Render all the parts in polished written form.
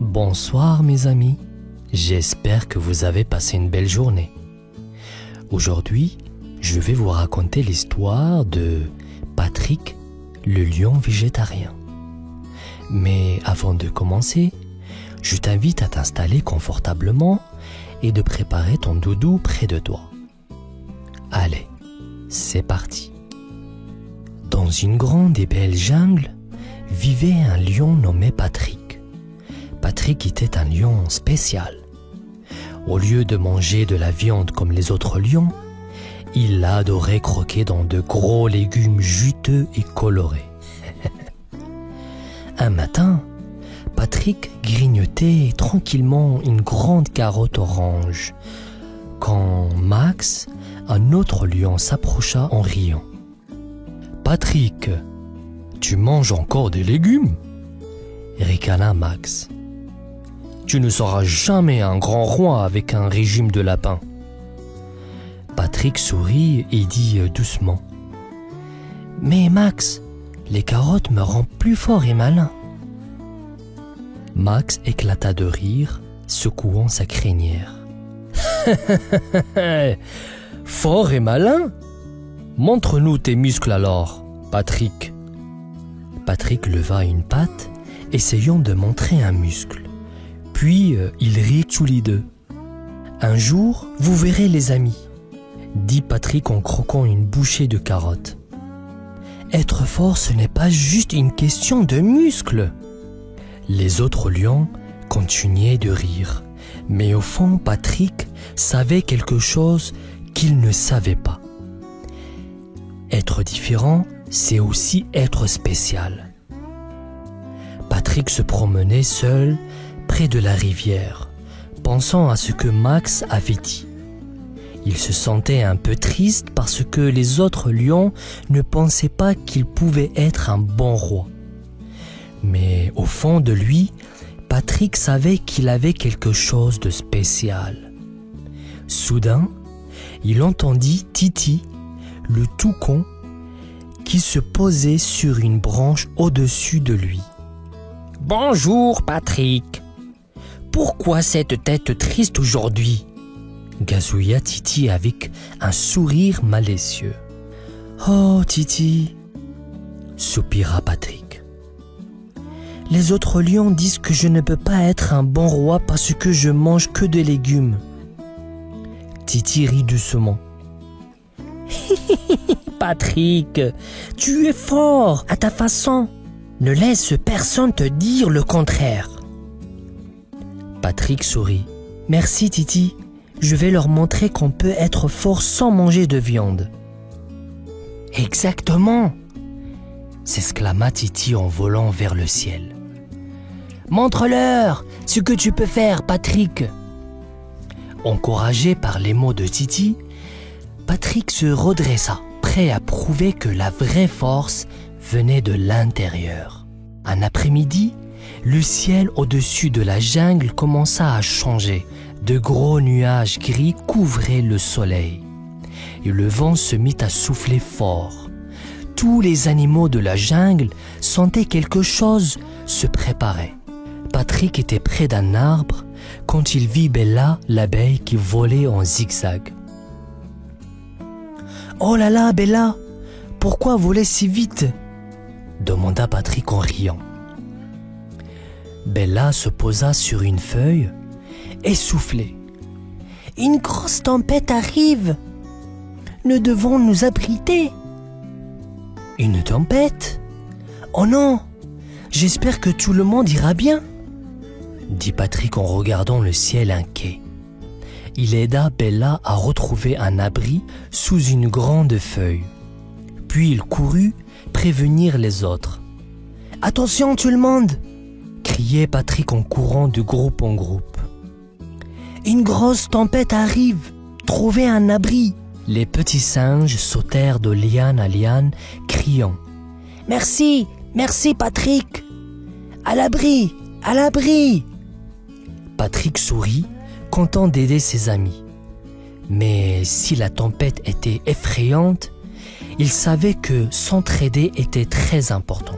Bonsoir mes amis, j'espère que vous avez passé une belle journée. Aujourd'hui, je vais vous raconter l'histoire de Patrick, le lion végétarien. Mais avant de commencer, je t'invite à t'installer confortablement et de préparer ton doudou près de toi. Allez, c'est parti. Dans une grande et belle jungle, vivait un lion nommé Patrick. Patrick était un lion spécial. Au lieu de manger de la viande comme les autres lions, il adorait croquer dans de gros légumes juteux et colorés. Un matin, Patrick grignotait tranquillement une grande carotte orange quand Max, un autre lion, s'approcha en riant. « Patrick, tu manges encore des légumes ?» ricana Max. « Tu ne seras jamais un grand roi avec un régime de lapin. » Patrick sourit et dit doucement. « Mais Max, les carottes me rendent plus fort et malin. » Max éclata de rire, secouant sa crinière. « Fort et malin? Montre-nous tes muscles alors, Patrick. » Patrick leva une patte, essayant de montrer un muscle. Puis ils rirent tous les deux. « Un jour, vous verrez les amis, » dit Patrick en croquant une bouchée de carotte. « Être fort, ce n'est pas juste une question de muscles. » Les autres lions continuaient de rire, mais au fond, Patrick savait quelque chose qu'il ne savait pas. Être différent, c'est aussi être spécial. Patrick se promenait seul près de la rivière, pensant à ce que Max avait dit. Il se sentait un peu triste parce que les autres lions ne pensaient pas qu'il pouvait être un bon roi. Mais au fond de lui, Patrick savait qu'il avait quelque chose de spécial. Soudain, il entendit Titi, le toucan, qui se posait sur une branche au-dessus de lui. « Bonjour, Patrick. Pourquoi cette tête triste aujourd'hui ?» gazouilla Titi avec un sourire malicieux. « Oh, Titi !» soupira Patrick. « Les autres lions disent que je ne peux pas être un bon roi parce que je mange que des légumes. » Titi rit doucement. « Patrick, tu es fort à ta façon. Ne laisse personne te dire le contraire. » Patrick sourit. « Merci Titi, je vais leur montrer qu'on peut être fort sans manger de viande. »« Exactement !» s'exclama Titi en volant vers le ciel. « Montre-leur ce que tu peux faire, Patrick !» Encouragé par les mots de Titi, Patrick se redressa, prêt à prouver que la vraie force venait de l'intérieur. Un après-midi, le ciel au-dessus de la jungle commença à changer. De gros nuages gris couvraient le soleil. Et le vent se mit à souffler fort. Tous les animaux de la jungle sentaient quelque chose se préparer. Patrick était près d'un arbre quand il vit Bella, l'abeille qui volait en zigzag. « Oh là là, Bella, pourquoi voler si vite ?» demanda Patrick en riant. Bella se posa sur une feuille et soufflait. « Une grosse tempête arrive. Nous devons nous abriter. »« Une tempête ? Oh non, j'espère que tout le monde ira bien. » dit Patrick en regardant le ciel inquiet. Il aida Bella à retrouver un abri sous une grande feuille. Puis il courut prévenir les autres. « Attention tout le monde !» criait Patrick en courant de groupe en groupe. « Une grosse tempête arrive. Trouvez un abri !» Les petits singes sautèrent de liane à liane, criant « Merci, merci Patrick ! À l'abri, à l'abri !» Patrick sourit, content d'aider ses amis. Mais si la tempête était effrayante, il savait que s'entraider était très important.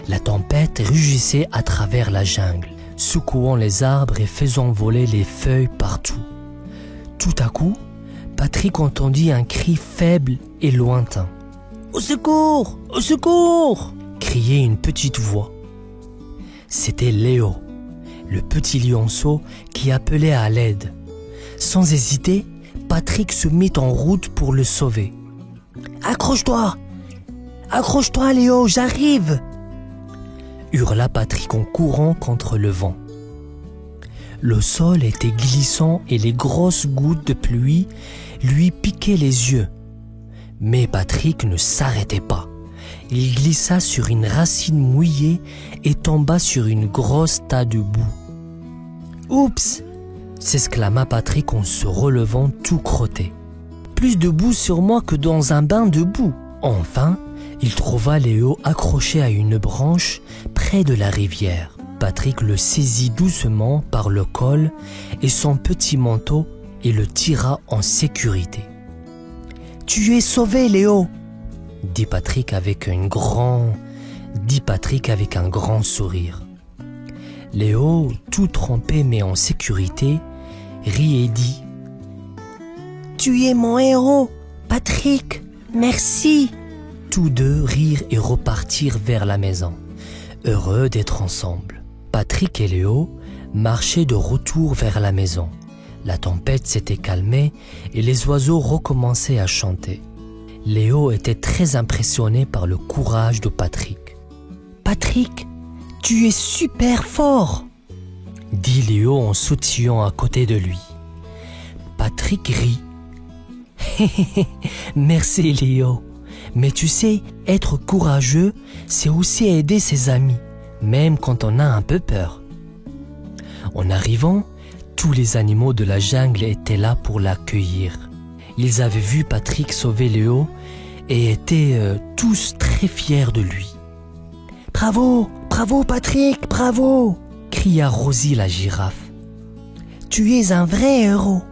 La tempête rugissait à travers la jungle. secouant les arbres et faisant voler les feuilles partout. Tout à coup, Patrick entendit un cri faible et lointain. « Au secours! Au secours !» criait une petite voix. C'était Léo, le petit lionceau qui appelait à l'aide. Sans hésiter, Patrick se mit en route pour le sauver. « Accroche-toi! Accroche-toi, Léo, j'arrive !» hurla Patrick en courant contre le vent. Le sol était glissant et les grosses gouttes de pluie lui piquaient les yeux. Mais Patrick ne s'arrêtait pas. Il glissa sur une racine mouillée et tomba sur une grosse tas de boue. « Oups !» s'exclama Patrick en se relevant tout crotté. « Plus de boue sur moi que dans un bain de boue !» Enfin, il trouva Léo accroché à une branche près de la rivière. Patrick le saisit doucement par le col et son petit manteau et le tira en sécurité. « Tu es sauvé, Léo !» dit Patrick avec un grand sourire. Léo, tout trempé mais en sécurité, rit et dit « Tu es mon héros, Patrick, merci !» Tous deux rirent et repartirent vers la maison, heureux d'être ensemble. Patrick et Léo marchaient de retour vers la maison. La tempête s'était calmée et les oiseaux recommençaient à chanter. Léo était très impressionné par le courage de Patrick. « Patrick, tu es super fort !» dit Léo en sautillant à côté de lui. Patrick rit. « Merci Léo, mais tu sais, être courageux, c'est aussi aider ses amis, même quand on a un peu peur. » En arrivant, tous les animaux de la jungle étaient là pour l'accueillir. Ils avaient vu Patrick sauver Léo et étaient tous très fiers de lui. « Bravo, bravo Patrick, bravo !» cria Rosie la girafe. « Tu es un vrai héros !»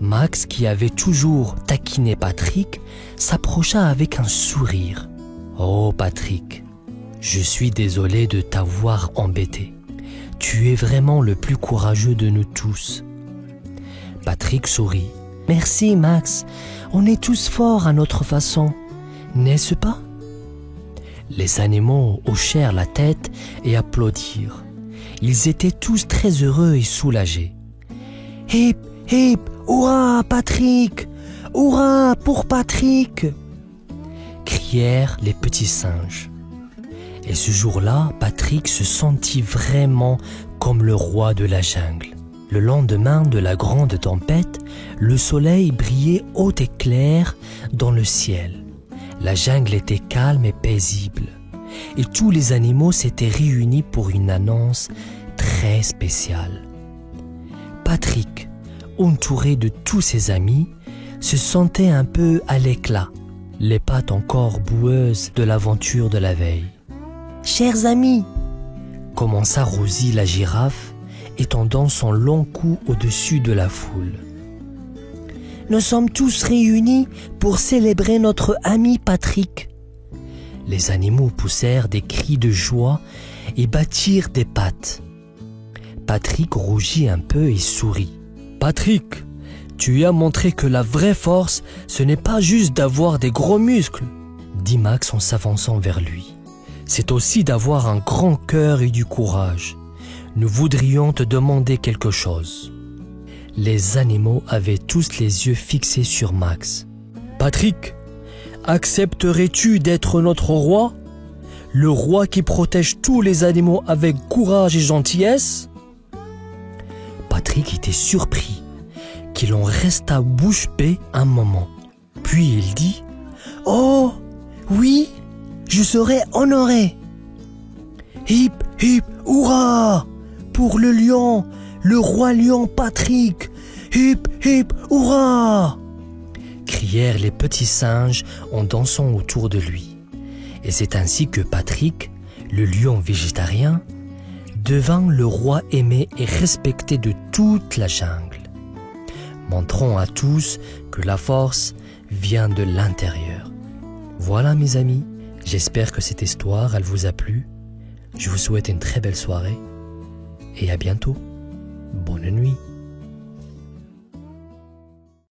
Max, qui avait toujours taquiné Patrick, s'approcha avec un sourire. « Oh Patrick, je suis désolé de t'avoir embêté. Tu es vraiment le plus courageux de nous tous. » Patrick sourit. « Merci Max, on est tous forts à notre façon, n'est-ce pas ?» Les animaux hochèrent la tête et applaudirent. Ils étaient tous très heureux et soulagés. « Hip, hip, hurrah Patrick! Hurrah pour Patrick !» crièrent les petits singes. Et ce jour-là, Patrick se sentit vraiment comme le roi de la jungle. Le lendemain de la grande tempête, le soleil brillait haut et clair dans le ciel. La jungle était calme et paisible. Et tous les animaux s'étaient réunis pour une annonce très spéciale. Patrick, entouré de tous ses amis, se sentait un peu à l'éclat, les pattes encore boueuses de l'aventure de la veille. « Chers amis !» commença Rosie la girafe, étendant son long cou au-dessus de la foule. « Nous sommes tous réunis pour célébrer notre ami Patrick. » Les animaux poussèrent des cris de joie et battirent des pattes. Patrick rougit un peu et sourit. « Patrick, tu as montré que la vraie force, ce n'est pas juste d'avoir des gros muscles, » dit Max en s'avançant vers lui. « C'est aussi d'avoir un grand cœur et du courage. Nous voudrions te demander quelque chose. » Les animaux avaient tous les yeux fixés sur Max. « Patrick, accepterais-tu d'être notre roi? Le roi qui protège tous les animaux avec courage et gentillesse ?» Patrick était surpris, qu'il en resta bouche bée un moment. Puis il dit « Oh, oui, je serai honoré. Hip, hip, hurrah! Pour le lion, le roi lion Patrick! Hip, hip, hurrah !» crièrent les petits singes en dansant autour de lui. Et c'est ainsi que Patrick, le lion végétarien, devint le roi aimé et respecté de toute la jungle. Montrons à tous que la force vient de l'intérieur. Voilà mes amis, j'espère que cette histoire elle vous a plu. Je vous souhaite une très belle soirée et à bientôt. Bonne nuit.